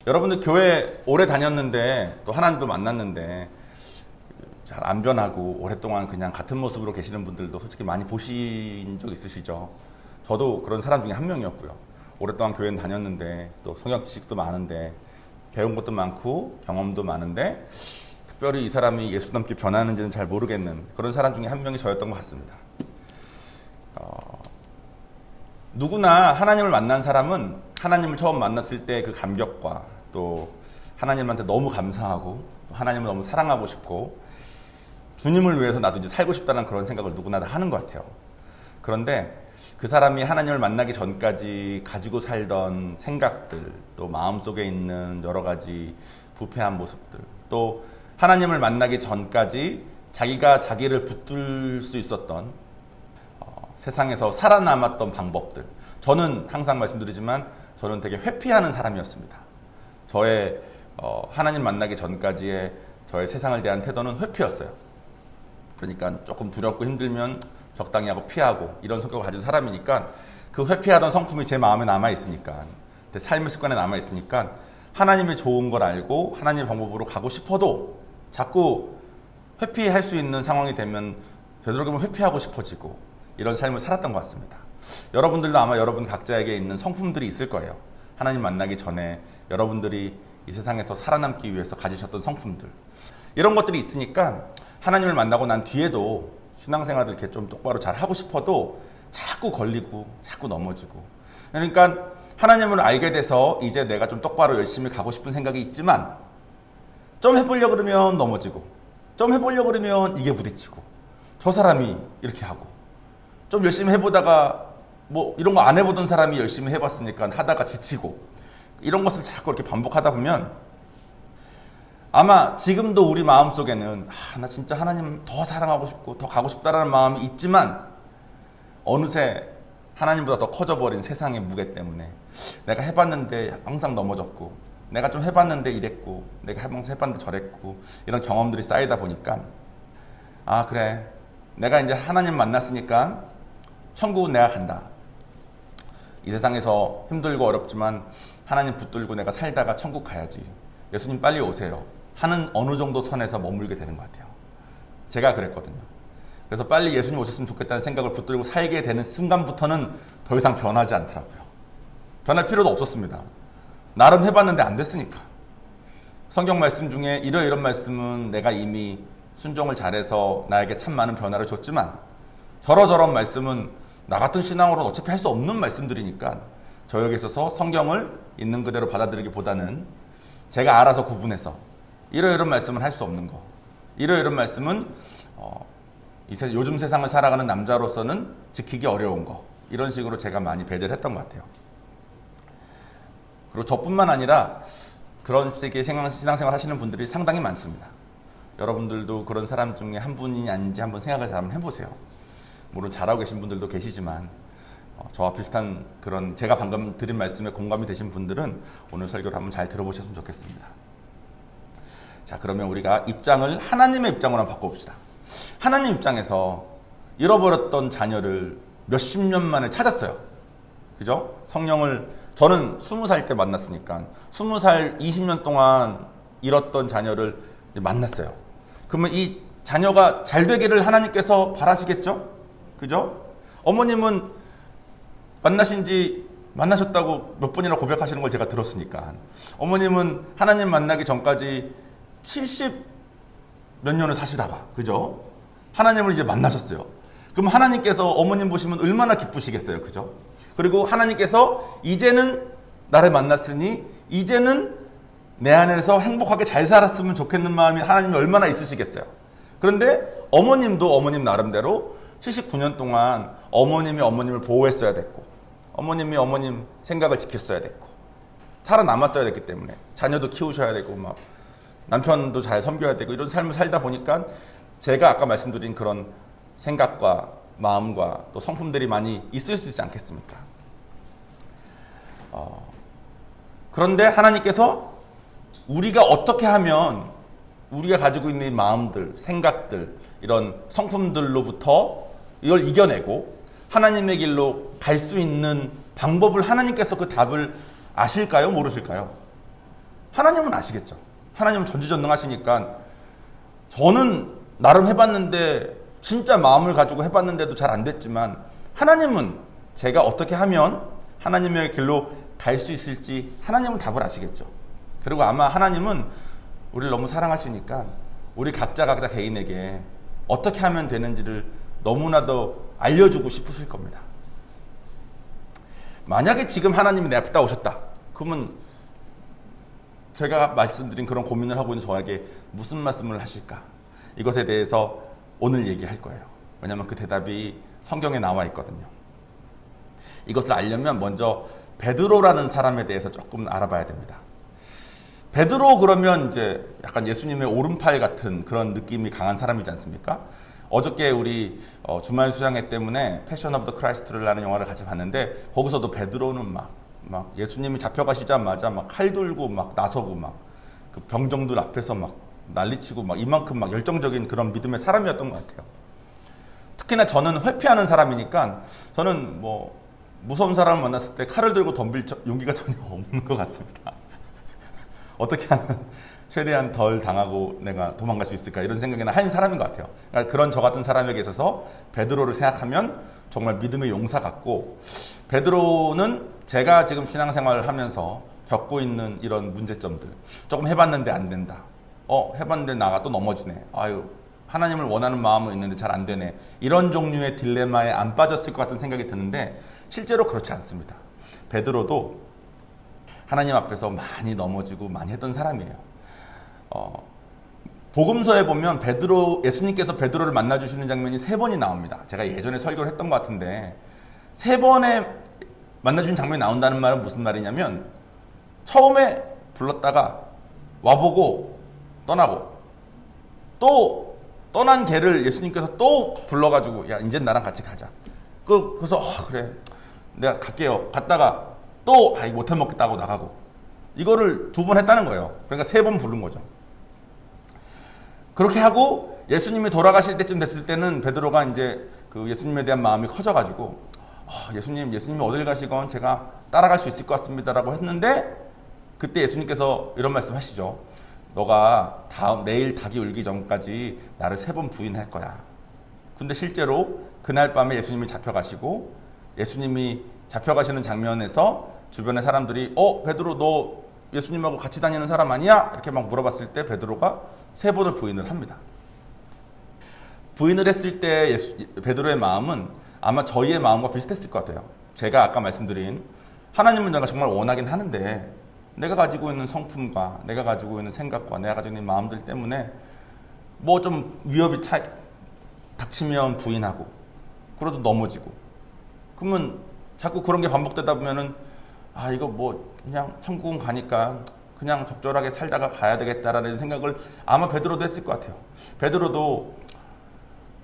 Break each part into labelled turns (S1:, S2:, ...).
S1: 여러분들 교회 오래 다녔는데 또 하나님도 만났는데 잘 안 변하고 오랫동안 그냥 같은 모습으로 계시는 분들도 솔직히 많이 보신 적 있으시죠? 저도 그런 사람 중에 한 명이었고요. 오랫동안 교회는 다녔는데 또 성경 지식도 많은데 배운 것도 많고 경험도 많은데 특별히 이 사람이 예수님께 변하는지는 잘 모르겠는 그런 사람 중에 한 명이 저였던 것 같습니다. 누구나 하나님을 만난 사람은 하나님을 처음 만났을 때 그 감격과 또 하나님한테 너무 감사하고 또 하나님을 너무 사랑하고 싶고 주님을 위해서 나도 이제 살고 싶다는 그런 생각을 누구나 다 하는 것 같아요. 그런데 그 사람이 하나님을 만나기 전까지 가지고 살던 생각들, 또 마음속에 있는 여러 가지 부패한 모습들, 또 하나님을 만나기 전까지 자기가 자기를 붙들 수 있었던 세상에서 살아남았던 방법들. 저는 항상 말씀드리지만 저는 되게 회피하는 사람이었습니다. 저의 하나님 만나기 전까지의 저의 세상을 대한 태도는 회피였어요. 그러니까 조금 두렵고 힘들면 적당히 하고 피하고 이런 성격을 가진 사람이니까 그 회피하던 성품이 제 마음에 남아있으니까 내 삶의 습관에 남아있으니까 하나님이 좋은 걸 알고 하나님의 방법으로 가고 싶어도 자꾸 회피할 수 있는 상황이 되면 되도록이면 회피하고 싶어지고 이런 삶을 살았던 것 같습니다. 여러분들도 아마 여러분 각자에게 있는 성품들이 있을 거예요. 하나님 만나기 전에 여러분들이 이 세상에서 살아남기 위해서 가지셨던 성품들. 이런 것들이 있으니까 하나님을 만나고 난 뒤에도 신앙생활을 이렇게 좀 똑바로 잘 하고 싶어도 자꾸 걸리고 자꾸 넘어지고. 그러니까 하나님을 알게 돼서 이제 내가 좀 똑바로 열심히 가고 싶은 생각이 있지만 좀 해보려고 그러면 넘어지고 좀 해보려고 그러면 이게 부딪히고 저 사람이 이렇게 하고 좀 열심히 해보다가 뭐 이런 거 안 해보던 사람이 열심히 해봤으니까 하다가 지치고 이런 것을 자꾸 이렇게 반복하다 보면 아마 지금도 우리 마음속에는 나 진짜 하나님 더 사랑하고 싶고 더 가고 싶다라는 마음이 있지만 어느새 하나님보다 더 커져버린 세상의 무게 때문에 내가 해봤는데 항상 넘어졌고 내가 좀 해봤는데 이랬고 내가 항상 해봤는데 저랬고 이런 경험들이 쌓이다 보니까 그래 내가 이제 하나님 만났으니까 천국은 내가 간다. 이 세상에서 힘들고 어렵지만 하나님 붙들고 내가 살다가 천국 가야지. 예수님 빨리 오세요. 하는 어느 정도 선에서 머물게 되는 것 같아요. 제가 그랬거든요. 그래서 빨리 예수님 오셨으면 좋겠다는 생각을 붙들고 살게 되는 순간부터는 더 이상 변하지 않더라고요. 변할 필요도 없었습니다. 나름 해봤는데 안 됐으니까. 성경 말씀 중에 이런 말씀은 내가 이미 순종을 잘해서 나에게 참 많은 변화를 줬지만 저런 말씀은 나 같은 신앙으로는 어차피 할 수 없는 말씀들이니까 저에게 있어서 성경을 있는 그대로 받아들이기보다는 제가 알아서 구분해서 이런 말씀은 할 수 없는 거, 이런 말씀은 요즘 세상을 살아가는 남자로서는 지키기 어려운 거, 이런 식으로 제가 많이 배제를 했던 것 같아요. 그리고 저뿐만 아니라 그런 식의 신앙생활 하시는 분들이 상당히 많습니다. 여러분들도 그런 사람 중에 한 분이 아닌지 한번 생각을 한번 해보세요. 물론 잘하고 계신 분들도 계시지만 저와 비슷한 그런 제가 방금 드린 말씀에 공감이 되신 분들은 오늘 설교를 한번 잘 들어보셨으면 좋겠습니다. 자, 그러면 우리가 입장을 하나님의 입장으로 한번 바꿔봅시다. 하나님 입장에서 잃어버렸던 자녀를 몇십 년 만에 찾았어요. 그죠? 성령을 저는 20살 때 만났으니까 20살 20년 동안 잃었던 자녀를 만났어요. 그러면 이 자녀가 잘 되기를 하나님께서 바라시겠죠? 그죠? 어머님은 만나셨다고 몇 번이나 고백하시는 걸 제가 들었으니까. 어머님은 하나님 만나기 전까지 70 몇 년을 사시다가, 그죠? 하나님을 이제 만나셨어요. 그럼 하나님께서 어머님 보시면 얼마나 기쁘시겠어요. 그죠? 그리고 하나님께서 이제는 나를 만났으니 이제는 내 안에서 행복하게 잘 살았으면 좋겠는 마음이 하나님이 얼마나 있으시겠어요. 그런데 어머님도 어머님 나름대로 79년 동안 어머님을 보호했어야 됐고 어머님이 어머님 생각을 지켰어야 됐고 살아남았어야 됐기 때문에 자녀도 키우셔야 되고 막 남편도 잘 섬겨야 되고 이런 삶을 살다 보니까 제가 아까 말씀드린 그런 생각과 마음과 또 성품들이 많이 있을 수 있지 않겠습니까? 그런데 하나님께서 우리가 어떻게 하면 우리가 가지고 있는 마음들, 생각들, 이런 성품들로부터 이걸 이겨내고 하나님의 길로 갈 수 있는 방법을 하나님께서 그 답을 아실까요? 모르실까요? 하나님은 아시겠죠. 하나님은 전지전능하시니까 저는 나름 해봤는데 진짜 마음을 가지고 해봤는데도 잘 안 됐지만 하나님은 제가 어떻게 하면 하나님의 길로 갈 수 있을지 하나님은 답을 아시겠죠. 그리고 아마 하나님은 우리를 너무 사랑하시니까 우리 각자 개인에게 어떻게 하면 되는지를 너무나도 알려주고 싶으실 겁니다. 만약에 지금 하나님이 내 앞에 딱 오셨다. 그러면 제가 말씀드린 그런 고민을 하고 있는 저에게 무슨 말씀을 하실까? 이것에 대해서 오늘 얘기할 거예요. 왜냐하면 그 대답이 성경에 나와 있거든요. 이것을 알려면 먼저 베드로라는 사람에 대해서 조금 알아봐야 됩니다. 베드로 그러면 이제 약간 예수님의 오른팔 같은 그런 느낌이 강한 사람이지 않습니까? 어저께 우리 주말 수양회 때문에 패션 오브 더 크라이스트라는 영화를 같이 봤는데 거기서도 베드로는 막 예수님이 잡혀가시자마자 막 칼 들고 막 나서고 막 그 병정들 앞에서 막 난리치고 막 이만큼 막 열정적인 그런 믿음의 사람이었던 것 같아요. 특히나 저는 회피하는 사람이니까 저는 뭐 무서운 사람을 만났을 때 칼을 들고 덤빌 용기가 전혀 없는 것 같습니다. 어떻게 하면 최대한 덜 당하고 내가 도망갈 수 있을까 이런 생각이나 하는 사람인 것 같아요. 그러니까 그런 저 같은 사람에게 있어서 베드로를 생각하면 정말 믿음의 용사 같고, 베드로는 제가 지금 신앙생활을 하면서 겪고 있는 이런 문제점들, 조금 해봤는데 안 된다, 해봤는데 나가 또 넘어지네, 아유 하나님을 원하는 마음은 있는데 잘 안 되네, 이런 종류의 딜레마에 안 빠졌을 것 같은 생각이 드는데 실제로 그렇지 않습니다. 베드로도 하나님 앞에서 많이 넘어지고 많이 했던 사람이에요. 복음서에 보면 예수님께서 베드로를 만나주시는 장면이 3번이 나옵니다. 제가 예전에 설교를 했던 것 같은데 3번에 만나주신 장면이 나온다는 말은 무슨 말이냐면, 처음에 불렀다가 와보고 떠나고, 또 떠난 걔를 예수님께서 또 불러가지고 야 이제 나랑 같이 가자. 그래서 그래 내가 갈게요. 갔다가 또 이거 못해 먹겠다고 나가고, 이거를 2번 했다는 거예요. 그러니까 3번 부른 거죠. 그렇게 하고 예수님이 돌아가실 때쯤 됐을 때는 베드로가 이제 그 예수님에 대한 마음이 커져가지고 예수님이 어딜 가시건 제가 따라갈 수 있을 것 같습니다라고 했는데, 그때 예수님께서 이런 말씀 하시죠. 너가 내일 닭이 울기 전까지 나를 3번 부인할 거야. 근데 실제로 그날 밤에 예수님이 잡혀가시고, 예수님이 잡혀가시는 장면에서 주변의 사람들이 베드로 너 예수님하고 같이 다니는 사람 아니야? 이렇게 막 물어봤을 때 베드로가 3번을 부인을 합니다. 부인을 했을 때 베드로의 마음은 아마 저희의 마음과 비슷했을 것 같아요. 제가 아까 말씀드린 하나님을 내가 정말 원하긴 하는데 내가 가지고 있는 성품과 내가 가지고 있는 생각과 내가 가지고 있는 마음들 때문에 뭐 좀 위협이 닥치면 부인하고, 그래도 넘어지고, 그러면 자꾸 그런 게 반복되다 보면은 이거 뭐 그냥 천국은 가니까 그냥 적절하게 살다가 가야 되겠다라는 생각을 아마 베드로도 했을 것 같아요. 베드로도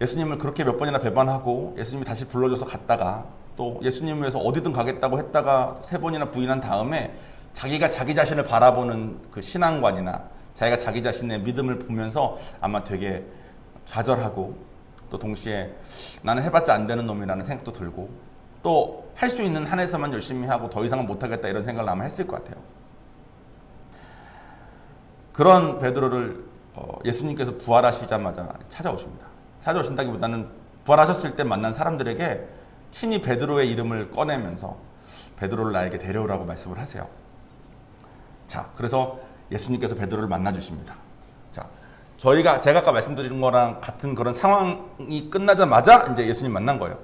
S1: 예수님을 그렇게 몇 번이나 배반하고 예수님이 다시 불러줘서 갔다가 또 예수님을 위해서 어디든 가겠다고 했다가 3번이나 부인한 다음에 자기가 자기 자신을 바라보는 그 신앙관이나 자기가 자기 자신의 믿음을 보면서 아마 되게 좌절하고, 또 동시에 나는 해봤자 안 되는 놈이라는 생각도 들고, 또 할 수 있는 한에서만 열심히 하고 더 이상은 못하겠다 이런 생각을 아마 했을 것 같아요. 그런 베드로를 예수님께서 부활하시자마자 찾아오십니다. 찾아오신다기보다는 부활하셨을 때 만난 사람들에게 친히 베드로의 이름을 꺼내면서 베드로를 나에게 데려오라고 말씀을 하세요. 자, 그래서 예수님께서 베드로를 만나주십니다. 자, 제가 아까 말씀드린 거랑 같은 그런 상황이 끝나자마자 이제 예수님 만난 거예요.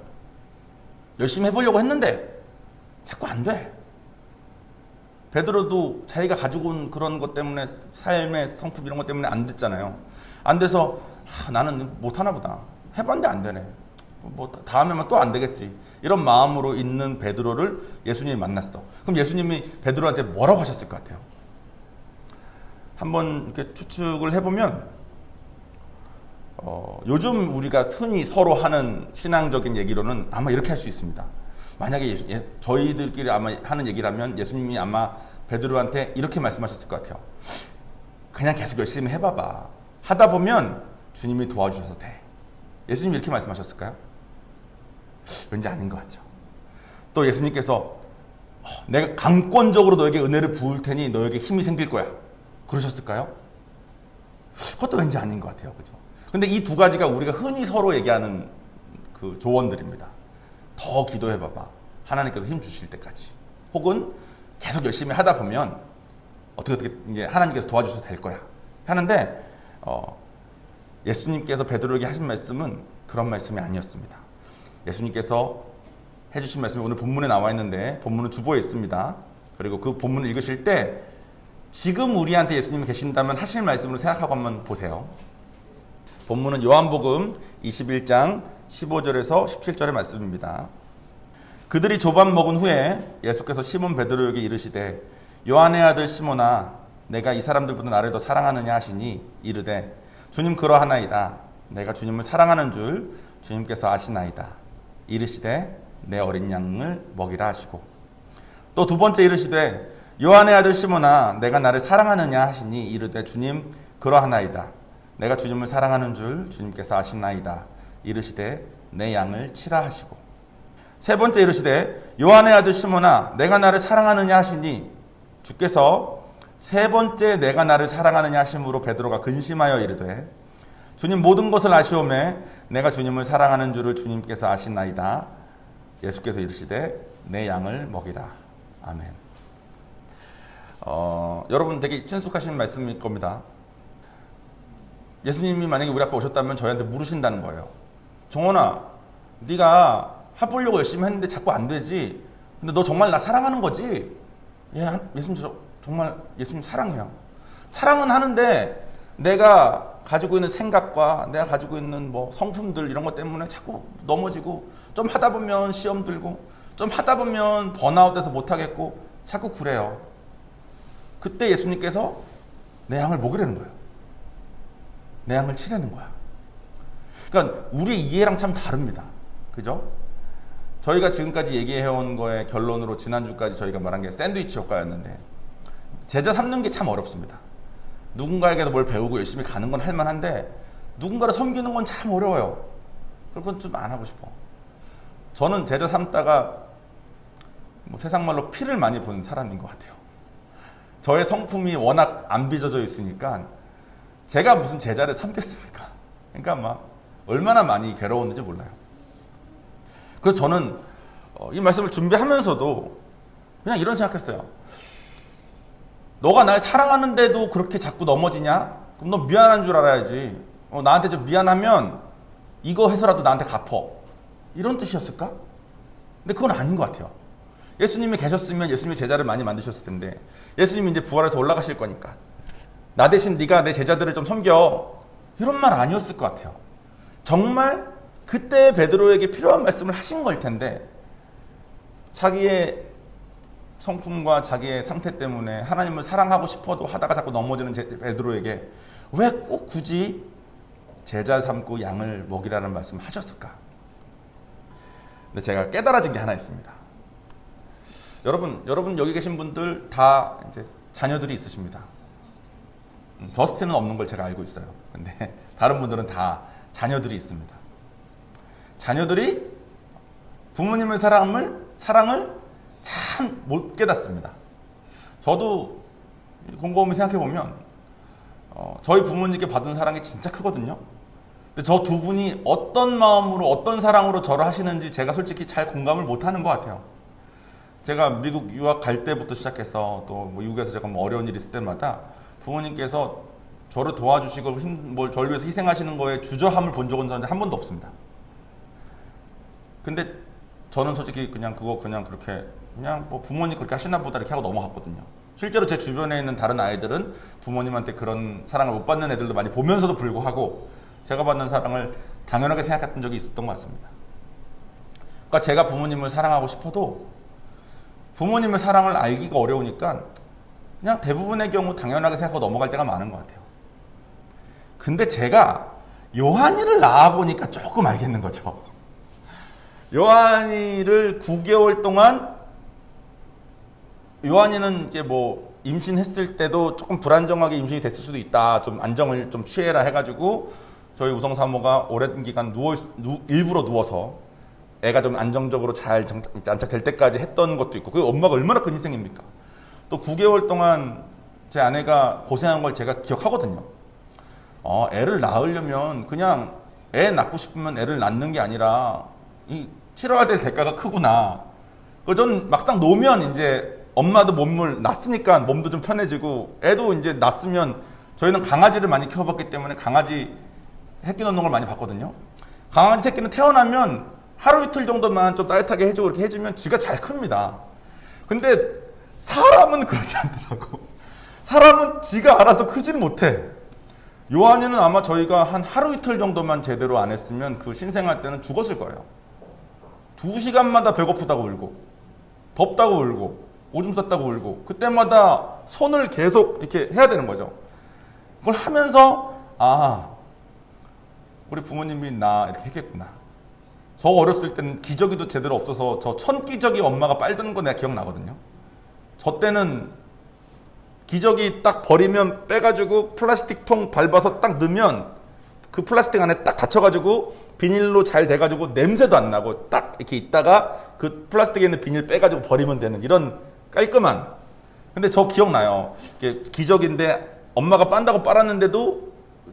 S1: 열심히 해보려고 했는데 자꾸 안 돼. 베드로도 자기가 가지고 온 그런 것 때문에, 삶의 성품 이런 것 때문에 안 됐잖아요. 안 돼서 나는 못하나 보다. 해봤는데 안 되네. 뭐 다음에만 또 안 되겠지. 이런 마음으로 있는 베드로를 예수님이 만났어. 그럼 예수님이 베드로한테 뭐라고 하셨을 것 같아요? 한번 이렇게 추측을 해보면 요즘 우리가 흔히 서로 하는 신앙적인 얘기로는 아마 이렇게 할 수 있습니다. 만약에 저희들끼리 아마 하는 얘기라면 예수님이 아마 베드로한테 이렇게 말씀하셨을 것 같아요. 그냥 계속 열심히 해봐봐. 하다 보면 주님이 도와주셔서 돼. 예수님이 이렇게 말씀하셨을까요? 왠지 아닌 것 같죠. 또 예수님께서 내가 강권적으로 너에게 은혜를 부을 테니 너에게 힘이 생길 거야. 그러셨을까요? 그것도 왠지 아닌 것 같아요. 그죠? 근데 이 두 가지가 우리가 흔히 서로 얘기하는 그 조언들입니다. 더 기도해봐봐. 하나님께서 힘 주실 때까지. 혹은 계속 열심히 하다 보면 어떻게 이제 하나님께서 도와주셔도 될 거야. 하는데 예수님께서 베드로에게 하신 말씀은 그런 말씀이 아니었습니다. 예수님께서 해주신 말씀이 오늘 본문에 나와 있는데 본문은 주보에 있습니다. 그리고 그 본문을 읽으실 때 지금 우리한테 예수님이 계신다면 하실 말씀으로 생각하고 한번 보세요. 본문은 요한복음 21장 15절에서 17절의 말씀입니다. 그들이 조반 먹은 후에 예수께서 시몬 베드로에게 이르시되 요한의 아들 시몬아 내가 이 사람들보다 나를 더 사랑하느냐 하시니 이르되 주님 그러하나이다. 내가 주님을 사랑하는 줄 주님께서 아시나이다. 이르시되 내 어린 양을 먹이라 하시고 또 두 번째 이르시되 요한의 아들 시몬아 내가 나를 사랑하느냐 하시니 이르되 주님 그러하나이다. 내가 주님을 사랑하는 줄 주님께서 아시나이다. 이르시되 내 양을 치라 하시고 세 번째 이르시되 요한의 아들 시몬아 내가 나를 사랑하느냐 하시니 주께서 세 번째 내가 나를 사랑하느냐 하심으로 베드로가 근심하여 이르되 주님 모든 것을 아시오매 내가 주님을 사랑하는 줄을 주님께서 아시나이다. 예수께서 이르시되 내 양을 먹이라. 아멘. 여러분 되게 친숙하신 말씀일 겁니다. 예수님이 만약에 우리 앞에 오셨다면 저희한테 물으신다는 거예요. 정원아, 네가 해보려고 열심히 했는데 자꾸 안 되지. 근데 너 정말 나 사랑하는 거지? 예, 예수님 정말 예수님 사랑해요. 사랑은 하는데 내가 가지고 있는 생각과 내가 가지고 있는 뭐 성품들 이런 것 때문에 자꾸 넘어지고 좀 하다 보면 시험 들고 좀 하다 보면 번아웃돼서 못하겠고 자꾸 그래요. 그때 예수님께서 내 양을 먹이라는 거예요. 내 양을 치라는 거야. 그러니까 우리 이해랑 참 다릅니다. 그죠? 저희가 지금까지 얘기해온 거의 결론으로 지난주까지 저희가 말한 게 샌드위치 효과였는데 제자 삼는 게 참 어렵습니다. 누군가에게서 뭘 배우고 열심히 가는 건 할만한데 누군가를 섬기는 건 참 어려워요. 그건 좀 안 하고 싶어. 저는 제자 삼다가 뭐 세상 말로 피를 많이 본 사람인 것 같아요. 저의 성품이 워낙 안 빚어져 있으니까 제가 무슨 제자를 삼겠습니까? 그러니까 막 얼마나 많이 괴로웠는지 몰라요. 그래서 저는 이 말씀을 준비하면서도 그냥 이런 생각했어요. 너가 날 사랑하는데도 그렇게 자꾸 넘어지냐? 그럼 너 미안한 줄 알아야지. 나한테 좀 미안하면 이거 해서라도 나한테 갚어. 이런 뜻이었을까? 근데 그건 아닌 것 같아요. 예수님이 계셨으면 예수님이 제자를 많이 만드셨을 텐데 예수님이 이제 부활해서 올라가실 거니까 나 대신 네가 내 제자들을 좀 섬겨. 이런 말 아니었을 것 같아요. 정말 그때 베드로에게 필요한 말씀을 하신 걸 텐데 자기의 성품과 자기의 상태 때문에 하나님을 사랑하고 싶어도 하다가 자꾸 넘어지는 베드로에게 왜 꼭 굳이 제자 삼고 양을 먹이라는 말씀을 하셨을까? 근데 제가 깨달아진 게 하나 있습니다. 여러분 여기 계신 분들 다 이제 자녀들이 있으십니다. 저스틴은 없는 걸 제가 알고 있어요. 근데 다른 분들은 다 자녀들이 있습니다. 자녀들이 부모님의 사랑을 참 못 깨닫습니다. 저도 곰곰이 생각해보면 저희 부모님께 받은 사랑이 진짜 크거든요. 근데 저 두 분이 어떤 마음으로 어떤 사랑으로 저를 하시는지 제가 솔직히 잘 공감을 못하는 것 같아요. 제가 미국 유학 갈 때부터 시작해서 또 뭐 미국에서 제가 뭐 어려운 일 있을 때마다 부모님께서 저를 도와주시고 저를 위해서 희생하시는 거에 주저함을 본 적은 한 번도 없습니다. 근데 저는 솔직히 그냥 그렇게 그냥 뭐 부모님 그렇게 하시나 보다 이렇게 하고 넘어갔거든요. 실제로 제 주변에 있는 다른 아이들은 부모님한테 그런 사랑을 못 받는 애들도 많이 보면서도 불구하고 제가 받는 사랑을 당연하게 생각했던 적이 있었던 것 같습니다. 그러니까 제가 부모님을 사랑하고 싶어도 부모님의 사랑을 알기가 어려우니까 그냥 대부분의 경우 당연하게 생각하고 넘어갈 때가 많은 것 같아요. 근데 제가 요한이를 낳아보니까 조금 알겠는 거죠. 요한이를 9개월 동안 요한이는 이제 뭐 임신했을 때도 조금 불안정하게 임신이 됐을 수도 있다. 좀 안정을 좀 취해라 해가지고 저희 우성사모가 오랜 기간 일부러 누워서 애가 좀 안정적으로 잘 안착될 때까지 했던 것도 있고 그 엄마가 얼마나 큰 희생입니까? 또 9개월 동안 제 아내가 고생한 걸 제가 기억하거든요. 애를 낳으려면 그냥 애 낳고 싶으면 애를 낳는 게 아니라 치러야 될 대가가 크구나. 전 막상 놓으면 이제 엄마도 몸을 낳았으니까 몸도 좀 편해지고 애도 이제 낳았으면 저희는 강아지를 많이 키워봤기 때문에 강아지 새끼 놓는 걸 많이 봤거든요. 강아지 새끼는 태어나면 하루 이틀 정도만 좀 따뜻하게 해주고 이렇게 해주면 쥐가 잘 큽니다. 근데 사람은 그렇지 않더라고. 사람은 지가 알아서 크지는 못해. 요한이는 아마 저희가 한 하루 이틀 정도만 제대로 안 했으면 그 신생아 때는 죽었을 거예요. 2시간마다 배고프다고 울고 덥다고 울고 오줌 쌌다고 울고 그때마다 손을 계속 이렇게 해야 되는 거죠. 그걸 하면서 우리 부모님이 나 이렇게 했겠구나. 저 어렸을 때는 기저귀도 제대로 없어서 저 천기저귀 엄마가 빨드는 거 내가 기억나거든요. 저 때는 기저귀 딱 버리면 빼가지고 플라스틱 통 밟아서 딱 넣으면 그 플라스틱 안에 딱 닫혀가지고 비닐로 잘 돼가지고 냄새도 안 나고 딱 이렇게 있다가 그 플라스틱에 있는 비닐 빼가지고 버리면 되는 이런 깔끔한. 근데 저 기억나요. 이게 기저귀인데 엄마가 빤다고 빨았는데도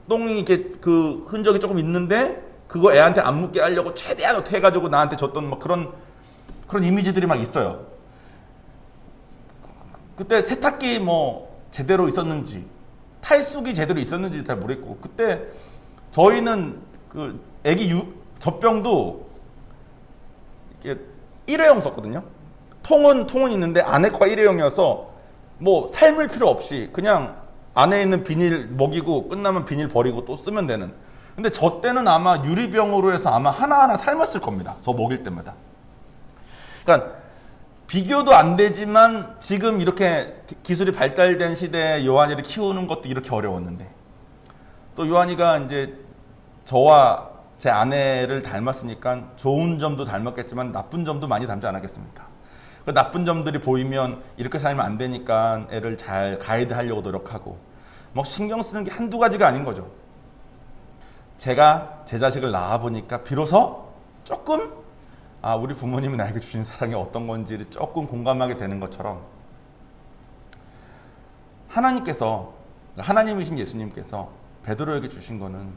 S1: 똥이 이렇게 그 흔적이 조금 있는데 그거 애한테 안 묻게 하려고 최대한 어떻게 해가지고 나한테 줬던 막 그런 이미지들이 막 있어요. 그때 세탁기 제대로 있었는지 탈수기 제대로 있었는지 잘 모르겠고 그때 저희는 그 애기 젖병도 이렇게 일회용 썼거든요. 통은 있는데 안에 거가 일회용이어서 삶을 필요 없이 그냥 안에 있는 비닐 먹이고 끝나면 비닐 버리고 또 쓰면 되는. 근데 저 때는 아마 유리병으로 해서 아마 하나하나 삶았을 겁니다. 저 먹일 때마다. 그러니까 비교도 안 되지만 지금 이렇게 기술이 발달된 시대에 요한이를 키우는 것도 이렇게 어려웠는데 또 요한이가 이제 저와 제 아내를 닮았으니까 좋은 점도 닮았겠지만 나쁜 점도 많이 닮지 않았겠습니까? 그 나쁜 점들이 보이면 이렇게 살면 안 되니까 애를 잘 가이드하려고 노력하고 신경 쓰는 게 한두 가지가 아닌 거죠. 제가 제 자식을 낳아보니까 비로소 조금 우리 부모님이 나에게 주신 사랑이 어떤 건지를 조금 공감하게 되는 것처럼 하나님이신 예수님께서 베드로에게 주신 거는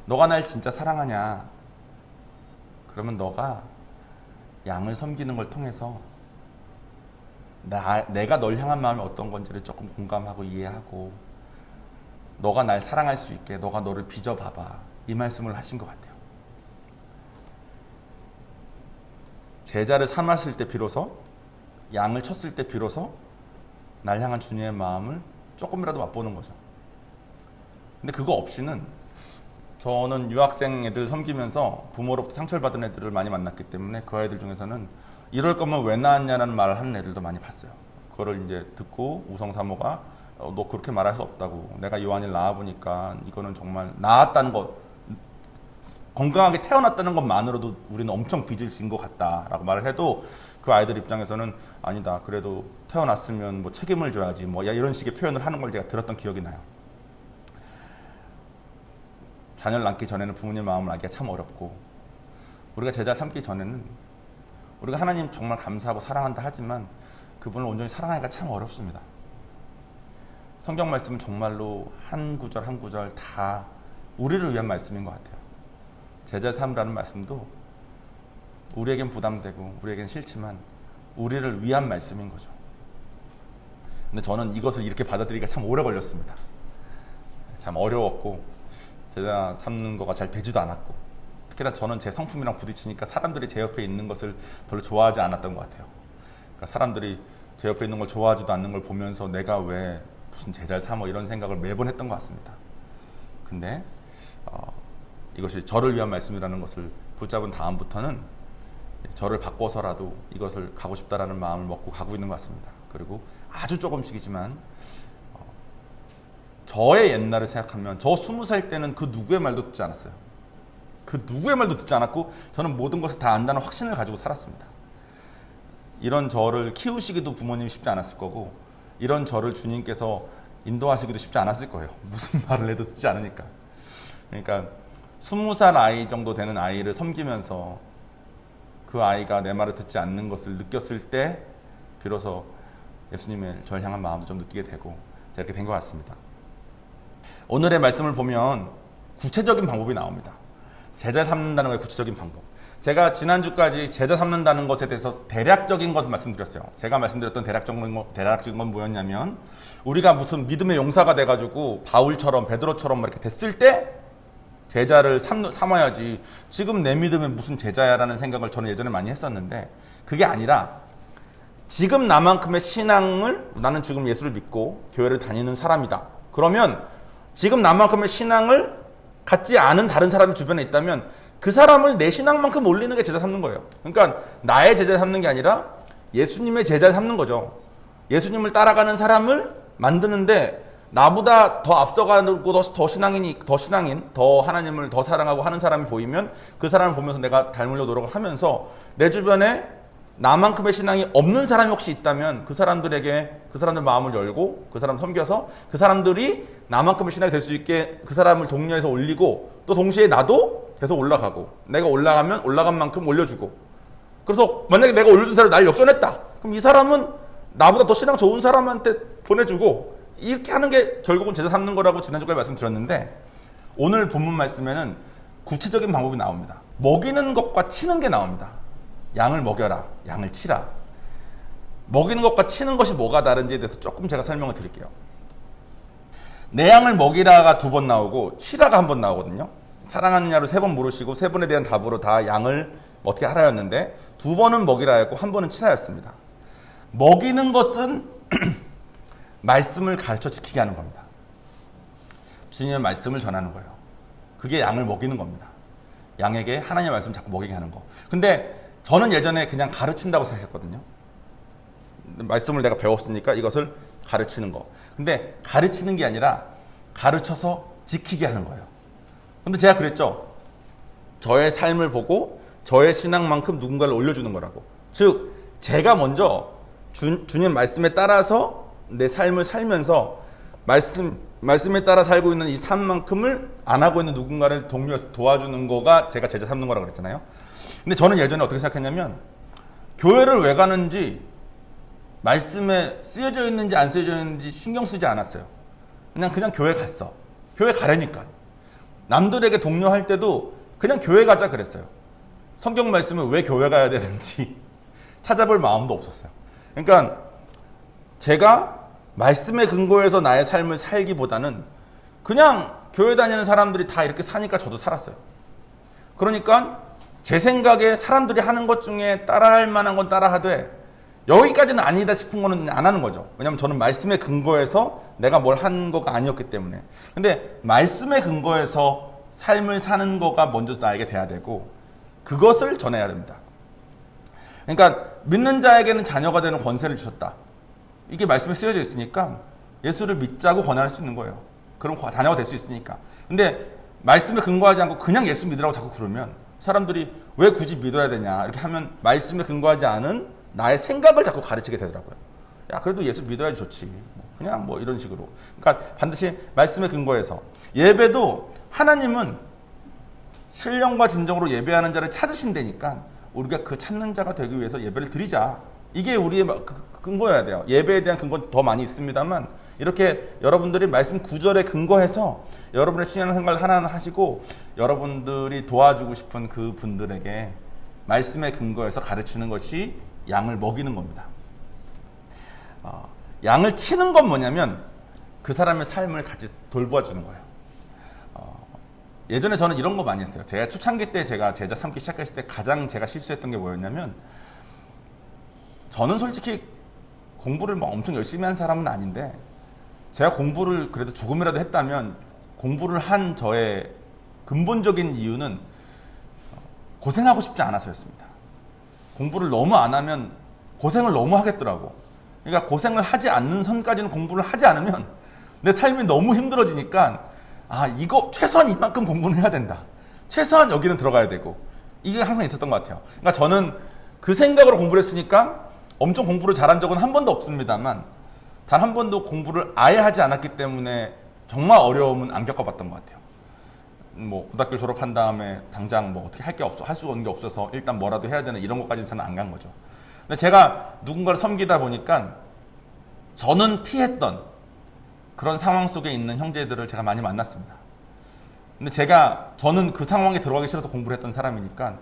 S1: 너가 날 진짜 사랑하냐? 그러면 너가 양을 섬기는 걸 통해서 내가 널 향한 마음이 어떤 건지를 조금 공감하고 이해하고 너가 날 사랑할 수 있게 너가 너를 빚어봐봐. 이 말씀을 하신 것 같아요. 제자를 삼았을 때 비로소 양을 쳤을 때 비로소 날 향한 주님의 마음을 조금이라도 맛보는 거죠. 근데 그거 없이는 저는 유학생 애들 섬기면서 부모로부터 상처를 받은 애들을 많이 만났기 때문에 그 아이들 중에서는 이럴 거면 왜 낳았냐라는 말을 하는 애들도 많이 봤어요. 그거를 이제 듣고 우성사모가 너 그렇게 말할 수 없다고. 내가 요한이를 낳아보니까 이거는 정말 낳았다는 것, 건강하게 태어났다는 것만으로도 우리는 엄청 빚을 진 것 같다라고 말을 해도 그 아이들 입장에서는 아니다. 그래도 태어났으면 책임을 져야지. 이런 식의 표현을 하는 걸 제가 들었던 기억이 나요. 자녀를 낳기 전에는 부모님 마음을 알기가 참 어렵고 우리가 제자 삼기 전에는 우리가 하나님 정말 감사하고 사랑한다 하지만 그분을 온전히 사랑하기가 참 어렵습니다. 성경 말씀은 정말로 한 구절 한 구절 다 우리를 위한 말씀인 것 같아요. 제자 삼으라는 말씀도 우리에겐 부담되고 우리에겐 싫지만 우리를 위한 말씀인 거죠. 근데 저는 이것을 이렇게 받아들이기가 참 오래 걸렸습니다. 참 어려웠고 제자 삼는 거가 잘 되지도 않았고 특히나 저는 제 성품이랑 부딪히니까 사람들이 제 옆에 있는 것을 별로 좋아하지 않았던 것 같아요. 그러니까 사람들이 제 옆에 있는 걸 좋아하지도 않는 걸 보면서 내가 왜 무슨 제자를 삼어 이런 생각을 매번 했던 것 같습니다. 근데 이것이 저를 위한 말씀이라는 것을 붙잡은 다음부터는 저를 바꿔서라도 이것을 가고 싶다라는 마음을 먹고 가고 있는 것 같습니다. 그리고 아주 조금씩이지만 저의 옛날을 생각하면 저 20살 때는 그 누구의 말도 듣지 않았어요. 그 누구의 말도 듣지 않았고 저는 모든 것을 다 안다는 확신을 가지고 살았습니다. 이런 저를 키우시기도 부모님이 쉽지 않았을 거고 이런 저를 주님께서 인도하시기도 쉽지 않았을 거예요. 무슨 말을 해도 듣지 않으니까. 그러니까 20살 아이 정도 되는 아이를 섬기면서 그 아이가 내 말을 듣지 않는 것을 느꼈을 때 비로소 예수님의 저를 향한 마음도 좀 느끼게 되고 이렇게 된 것 같습니다. 오늘의 말씀을 보면 구체적인 방법이 나옵니다. 제자 삼는다는 것의 구체적인 방법. 제가 지난주까지 제자 삼는다는 것에 대해서 대략적인 것 말씀드렸어요. 제가 말씀드렸던 대략적인 건 뭐였냐면, 우리가 무슨 믿음의 용사가 돼가지고 바울처럼 베드로처럼 이렇게 됐을 때 제자를 삼아야지, 지금 내 믿음에 무슨 제자야라는 생각을 저는 예전에 많이 했었는데, 그게 아니라 지금 나만큼의 신앙을, 나는 지금 예수를 믿고 교회를 다니는 사람이다. 그러면 지금 나만큼의 신앙을 갖지 않은 다른 사람이 주변에 있다면 그 사람을 내 신앙만큼 올리는 게 제자 삼는 거예요. 그러니까 나의 제자 삼는 게 아니라 예수님의 제자 삼는 거죠. 예수님을 따라가는 사람을 만드는데, 나보다 더 앞서가고 더 신앙인, 더 하나님을 더 사랑하고 하는 사람이 보이면 그 사람을 보면서 내가 닮으려고 노력을 하면서, 내 주변에 나만큼의 신앙이 없는 사람이 혹시 있다면 그 사람들 마음을 열고 그 사람 섬겨서 그 사람들이 나만큼의 신앙이 될 수 있게 그 사람을 독려해서 올리고, 또 동시에 나도 계속 올라가고, 내가 올라가면 올라간 만큼 올려주고. 그래서 만약에 내가 올려준 사람이 날 역전했다, 그럼 이 사람은 나보다 더 신앙 좋은 사람한테 보내주고, 이렇게 하는 게 결국은 제자 삼는 거라고 지난주까지 말씀드렸는데, 오늘 본문 말씀에는 구체적인 방법이 나옵니다. 먹이는 것과 치는 게 나옵니다. 양을 먹여라, 양을 치라. 먹이는 것과 치는 것이 뭐가 다른지에 대해서 조금 제가 설명을 드릴게요. 내 양을 먹이라가 2번 나오고 치라가 1번 나오거든요. 사랑하느냐로 3번 물으시고 3번에 대한 답으로 다 양을 어떻게 하라였는데, 2번은 먹이라였고 1번은 치라였습니다. 먹이는 것은 말씀을 가르쳐 지키게 하는 겁니다. 주님의 말씀을 전하는 거예요. 그게 양을 먹이는 겁니다. 양에게 하나님의 말씀을 자꾸 먹이게 하는 거. 근데 저는 예전에 그냥 가르친다고 생각했거든요. 말씀을 내가 배웠으니까 이것을 가르치는 거. 근데 가르치는 게 아니라 가르쳐서 지키게 하는 거예요. 근데 제가 그랬죠. 저의 삶을 보고 저의 신앙만큼 누군가를 올려주는 거라고. 즉, 제가 먼저 주님 말씀에 따라서 내 삶을 살면서 말씀에 따라 살고 있는 이 삶만큼을 안 하고 있는 누군가를 독려해서 도와주는 거가 제가 제자 삼는 거라고 그랬잖아요. 근데 저는 예전에 어떻게 생각했냐면, 교회를 왜 가는지, 말씀에 쓰여져 있는지 안 쓰여져 있는지 신경 쓰지 않았어요. 그냥 교회 갔어. 교회 가려니까. 남들에게 독려할 때도 그냥 교회 가자 그랬어요. 성경 말씀을 왜 교회 가야 되는지 찾아볼 마음도 없었어요. 그러니까 제가 말씀에 근거해서 나의 삶을 살기보다는 그냥 교회 다니는 사람들이 다 이렇게 사니까 저도 살았어요. 그러니까 제 생각에 사람들이 하는 것 중에 따라할 만한 건 따라하되, 여기까지는 아니다 싶은 거는 안 하는 거죠. 왜냐하면 저는 말씀에 근거해서 내가 뭘 한 거가 아니었기 때문에. 근데 말씀에 근거해서 삶을 사는 거가 먼저 나에게 돼야 되고, 그것을 전해야 됩니다. 그러니까 믿는 자에게는 자녀가 되는 권세를 주셨다. 이게 말씀에 쓰여져 있으니까 예수를 믿자고 권할 수 있는 거예요. 그럼 자녀가 될 수 있으니까. 근데 말씀에 근거하지 않고 그냥 예수 믿으라고 자꾸 그러면 사람들이 왜 굳이 믿어야 되냐 이렇게 하면, 말씀에 근거하지 않은 나의 생각을 자꾸 가르치게 되더라고요. 야, 그래도 예수 믿어야지 좋지. 그냥 뭐 이런 식으로. 그러니까 반드시 말씀에 근거해서. 예배도 하나님은 신령과 진정으로 예배하는 자를 찾으신다니까, 우리가 그 찾는 자가 되기 위해서 예배를 드리자. 이게 우리의 근거여야 돼요. 예배에 대한 근거는 더 많이 있습니다만, 이렇게 여러분들이 말씀 구절에 근거해서 여러분의 신앙생활을 하나하나 하시고, 여러분들이 도와주고 싶은 그 분들에게 말씀에 근거해서 가르치는 것이 양을 먹이는 겁니다. 양을 치는 건 뭐냐면 그 사람의 삶을 같이 돌보아주는 거예요. 예전에 저는 이런 거 많이 했어요. 제가 초창기 때 제가 제자 삼기 시작했을 때 가장 제가 실수했던 게 뭐였냐면, 저는 솔직히 공부를 뭐 엄청 열심히 한 사람은 아닌데, 제가 공부를 그래도 조금이라도 했다면 공부를 한 저의 근본적인 이유는 고생하고 싶지 않아서였습니다. 공부를 너무 안 하면 고생을 너무 하겠더라고. 그러니까 고생을 하지 않는 선까지는 공부를 하지 않으면 내 삶이 너무 힘들어지니까, 이거 최소한 이만큼 공부는 해야 된다. 최소한 여기는 들어가야 되고. 이게 항상 있었던 것 같아요. 그러니까 저는 그 생각으로 공부를 했으니까 엄청 공부를 잘한 적은 한 번도 없습니다만, 단 한 번도 공부를 아예 하지 않았기 때문에 정말 어려움은 안 겪어봤던 것 같아요. 뭐 고등학교 졸업한 다음에 당장 뭐 어떻게 할 수 없는 게 없어서 일단 뭐라도 해야 되는 이런 것까지는 저는 안 간 거죠. 근데 제가 누군가를 섬기다 보니까 저는 피했던 그런 상황 속에 있는 형제들을 제가 많이 만났습니다. 근데 저는 그 상황에 들어가기 싫어서 공부를 했던 사람이니까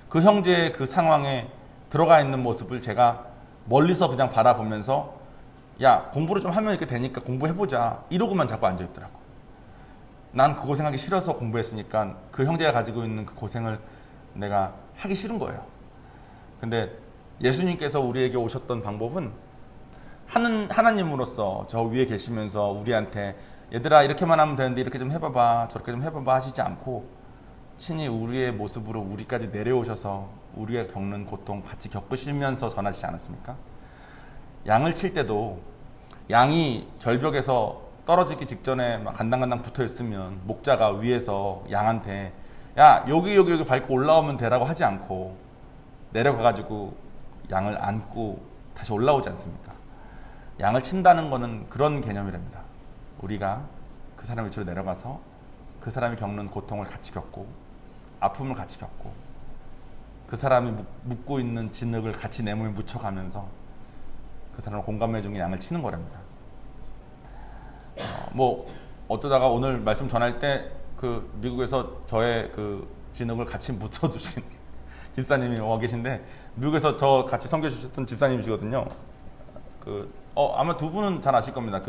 S1: 그 형제의 그 상황에 들어가 있는 모습을 제가 멀리서 그냥 바라보면서 야, 공부를 좀 하면 이렇게 되니까 공부해보자 이러고만 자꾸 앉아있더라고. 난 그 고생하기 싫어서 공부했으니까 그 형제가 가지고 있는 그 고생을 내가 하기 싫은 거예요. 근데 예수님께서 우리에게 오셨던 방법은 하나님으로서 저 위에 계시면서 우리한테 얘들아 이렇게만 하면 되는데 이렇게 좀 해봐봐 저렇게 좀 해봐봐 하시지 않고 친히 우리의 모습으로 우리까지 내려오셔서 우리가 겪는 고통 같이 겪으시면서 전하시지 않았습니까? 양을 칠 때도 양이 절벽에서 떨어지기 직전에 막 간당간당 붙어 있으면 목자가 위에서 양한테 야 여기 밟고 올라오면 되라고 하지 않고 내려가가지고 양을 안고 다시 올라오지 않습니까? 양을 친다는 거는 그런 개념이랍니다. 우리가 그 사람 위치로 내려가서 그 사람이 겪는 고통을 같이 겪고 아픔을 같이 겪고 그 사람이 묻고 있는 진흙을 같이 내 몸에 묻혀가면서 그 사람을 공감해 주는 양을 치는 거랍니다. 어쩌다가 오늘 말씀 전할 때 그 미국에서 저의 그 진흙을 같이 묻혀주신 집사님이 와 계신데 미국에서 저 같이 섬겨 주셨던 집사님이시거든요. 아마 두 분은 잘 아실 겁니다.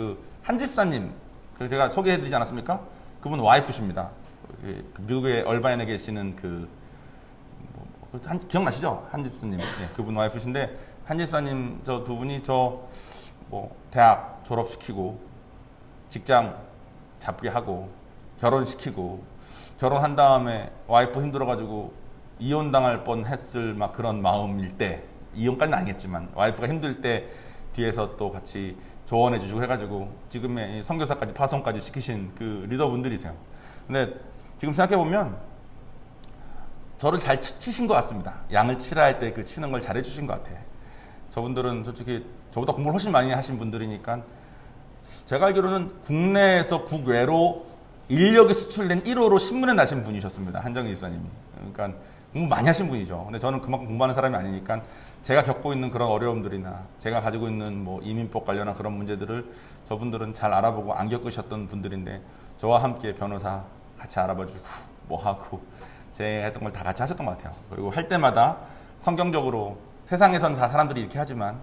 S1: 한 집사님 제가 소개해드리지 않았습니까? 그분 와이프십니다. 미국의 얼바인에 계시는 기억나시죠? 한 집사님. 네, 그분 와이프신데 한 집사님 저 두 분이 대학 졸업시키고 직장 잡게 하고 결혼시키고 결혼한 다음에 와이프 힘들어가지고 이혼당할 뻔했을 막 그런 마음일 때 이혼까지는 아니겠지만 와이프가 힘들 때 뒤에서 또 같이 조언해 주시고 해가지고 지금의 선교사까지 파송까지 시키신 그 리더분들이세요. 근데 지금 생각해보면 저를 잘 치신 것 같습니다. 양을 치라 할 때 그 치는 걸 잘해 주신 것 같아. 저분들은 솔직히 저보다 공부를 훨씬 많이 하신 분들이니까 제가 알기로는 국내에서 국외로 인력이 수출된 1호로 신문에 나신 분이셨습니다. 한정희 집사님이. 그러니까 공부 많이 하신 분이죠. 근데 저는 그만큼 공부하는 사람이 아니니까 제가 겪고 있는 그런 어려움들이나 제가 가지고 있는 이민법 관련한 그런 문제들을 저분들은 잘 알아보고 안 겪으셨던 분들인데 저와 함께 변호사 같이 알아봐주고 하고 제가 했던 걸 다 같이 하셨던 것 같아요. 그리고 할 때마다 성경적으로 세상에선 다 사람들이 이렇게 하지만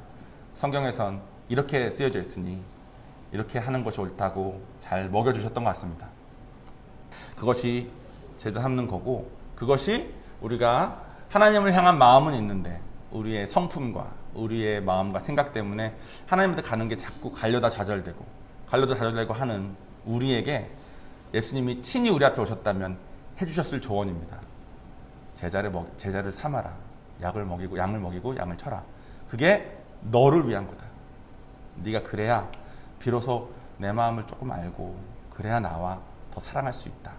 S1: 성경에선 이렇게 쓰여져 있으니 이렇게 하는 것이 옳다고 잘 먹여주셨던 것 같습니다. 그것이 제자 삼는 거고 그것이 우리가 하나님을 향한 마음은 있는데 우리의 성품과 우리의 마음과 생각 때문에 하나님한테 가는 게 자꾸 가려다 좌절되고 하는 우리에게 예수님이 친히 우리 앞에 오셨다면 해주셨을 조언입니다. 제자를 삼아라. 양을 먹이고 양을 쳐라. 그게 너를 위한 거다. 네가 그래야 비로소 내 마음을 조금 알고 그래야 나와 더 사랑할 수 있다.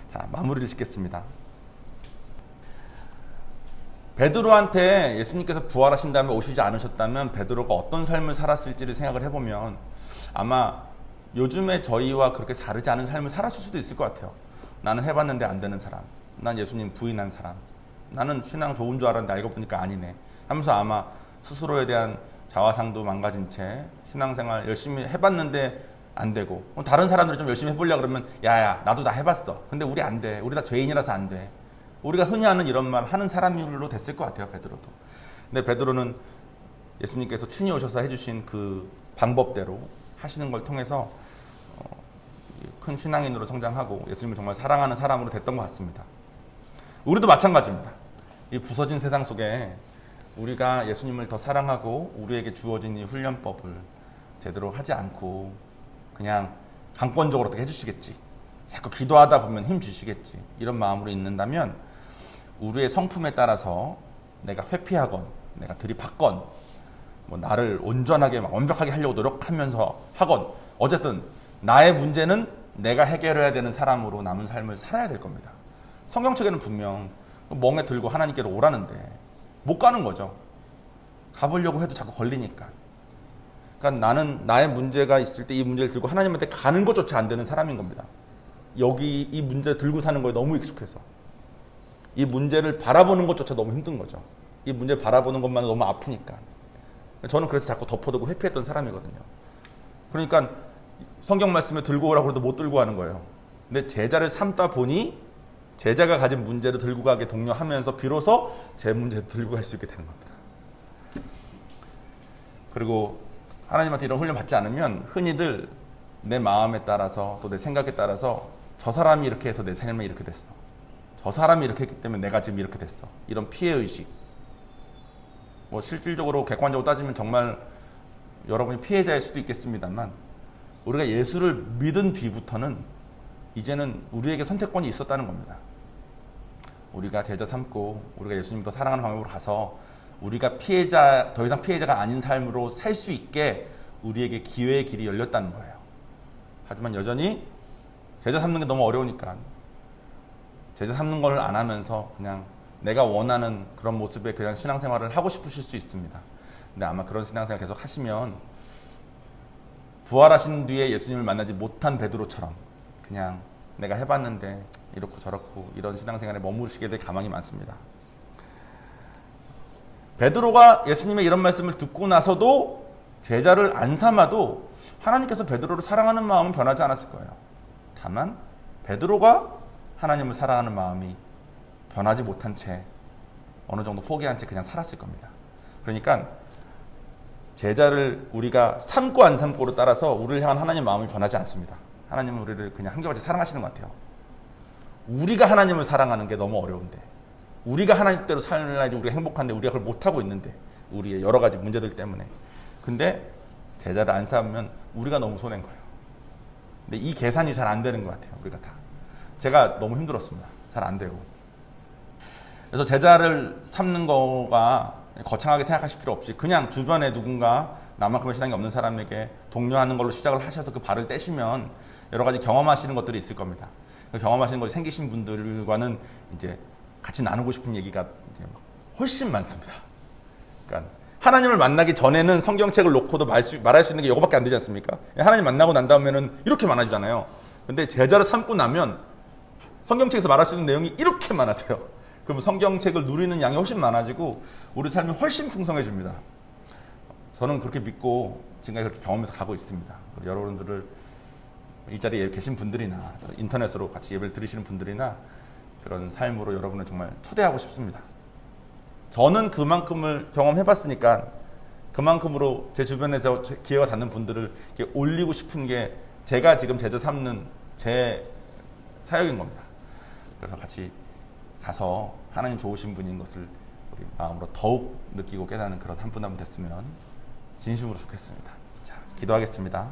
S1: 자, 마무리를 짓겠습니다. 베드로한테 예수님께서 부활하신 다음에 오시지 않으셨다면 베드로가 어떤 삶을 살았을지를 생각을 해보면 아마 요즘에 저희와 그렇게 다르지 않은 삶을 살았을 수도 있을 것 같아요. 나는 해봤는데 안 되는 사람, 난 예수님 부인한 사람, 나는 신앙 좋은 줄 알았는데 알고 보니까 아니네 하면서 아마 스스로에 대한 자화상도 망가진 채 신앙생활 열심히 해봤는데 안 되고 다른 사람들이 좀 열심히 해보려고 그러면 야야 나도 다 해봤어 근데 우리 안 돼, 우리 다 죄인이라서 안 돼, 우리가 흔히 하는 이런 말 하는 사람으로 됐을 것 같아요. 베드로도. 근데 베드로는 예수님께서 친히 오셔서 해주신 그 방법대로 하시는 걸 통해서 큰 신앙인으로 성장하고 예수님을 정말 사랑하는 사람으로 됐던 것 같습니다. 우리도 마찬가지입니다. 이 부서진 세상 속에 우리가 예수님을 더 사랑하고 우리에게 주어진 이 훈련법을 제대로 하지 않고 그냥 강권적으로 어떻게 해주시겠지, 자꾸 기도하다 보면 힘 주시겠지, 이런 마음으로 있는다면 우리의 성품에 따라서 내가 회피하건 내가 들이받건 나를 온전하게 완벽하게 하려고 노력하면서 하건 어쨌든 나의 문제는 내가 해결해야 되는 사람으로 남은 삶을 살아야 될 겁니다. 성경책에는 분명 멍에 들고 하나님께로 오라는데 못 가는 거죠. 가보려고 해도 자꾸 걸리니까. 그러니까 나는 나의 문제가 있을 때 이 문제를 들고 하나님한테 가는 것조차 안 되는 사람인 겁니다. 여기 이 문제 들고 사는 거에 너무 익숙해서 이 문제를 바라보는 것조차 너무 힘든 거죠. 이 문제를 바라보는 것만 너무 아프니까. 저는 그래서 자꾸 덮어두고 회피했던 사람이거든요. 그러니까 성경 말씀에 들고 오라고 해도 못 들고 가는 거예요. 근데 제자를 삼다 보니 제자가 가진 문제를 들고 가게 독려하면서 비로소 제 문제를 들고 갈 수 있게 되는 겁니다. 그리고 하나님한테 이런 훈련 받지 않으면 흔히들 내 마음에 따라서 또 내 생각에 따라서 저 사람이 이렇게 해서 내 삶에 이렇게 됐어. 저 사람이 이렇게 했기 때문에 내가 지금 이렇게 됐어. 이런 피해의식. 뭐 실질적으로 객관적으로 따지면 정말 여러분이 피해자일 수도 있겠습니다만 우리가 예수를 믿은 뒤부터는 이제는 우리에게 선택권이 있었다는 겁니다. 우리가 제자 삼고 우리가 예수님을 더 사랑하는 방법으로 가서 우리가 더 이상 피해자가 아닌 삶으로 살 수 있게 우리에게 기회의 길이 열렸다는 거예요. 하지만 여전히 제자 삼는 게 너무 어려우니까 제자 삼는 걸 안 하면서 그냥 내가 원하는 그런 모습의 그냥 신앙생활을 하고 싶으실 수 있습니다. 근데 아마 그런 신앙생활 계속 하시면 부활하신 뒤에 예수님을 만나지 못한 베드로처럼 그냥 내가 해봤는데 이렇고 저렇고 이런 신앙생활에 머무르시게 될 가망이 많습니다. 베드로가 예수님의 이런 말씀을 듣고 나서도 제자를 안 삼아도 하나님께서 베드로를 사랑하는 마음은 변하지 않았을 거예요. 다만 베드로가 하나님을 사랑하는 마음이 변하지 못한 채 어느 정도 포기한 채 그냥 살았을 겁니다. 그러니까 제자를 우리가 삼고 안 삼고를 따라서 우리를 향한 하나님의 마음이 변하지 않습니다. 하나님은 우리를 그냥 한결같이 사랑하시는 것 같아요. 우리가 하나님을 사랑하는 게 너무 어려운데 우리가 하나님대로 살아야지 우리가 행복한데 우리가 그걸 못하고 있는데 우리의 여러 가지 문제들 때문에 근데 제자를 안 삼으면 우리가 너무 손해인 거예요. 근데 이 계산이 잘 안 되는 것 같아요. 우리가 다. 제가 너무 힘들었습니다. 잘 안 되고. 그래서 제자를 삼는 거가 거창하게 생각하실 필요 없이 그냥 주변에 누군가 나만큼의 신앙이 없는 사람에게 독려하는 걸로 시작을 하셔서 그 발을 떼시면 여러 가지 경험하시는 것들이 있을 겁니다. 그 경험하시는 것이 생기신 분들과는 이제 같이 나누고 싶은 얘기가 이제 훨씬 많습니다. 그러니까 하나님을 만나기 전에는 성경책을 놓고도 말할 수 있는 게 이거밖에 안 되지 않습니까? 하나님 만나고 난 다음에는 이렇게 많아지잖아요. 근데 제자를 삼고 나면 성경책에서 말할 수 있는 내용이 이렇게 많아져요. 그럼 성경책을 누리는 양이 훨씬 많아지고 우리 삶이 훨씬 풍성해집니다. 저는 그렇게 믿고 지금까지 그렇게 경험해서 가고 있습니다. 여러분들을 이 자리에 계신 분들이나 인터넷으로 같이 예배를 들으시는 분들이나 그런 삶으로 여러분을 정말 초대하고 싶습니다. 저는 그만큼을 경험해봤으니까 그만큼으로 제 주변에서 기회가 닿는 분들을 이렇게 올리고 싶은 게 제가 지금 제자 삼는 제 사역인 겁니다. 그래서 같이 가서 하나님 좋으신 분인 것을 우리 마음으로 더욱 느끼고 깨닫는 그런 한 분 한 분 됐으면 진심으로 좋겠습니다. 자, 기도하겠습니다.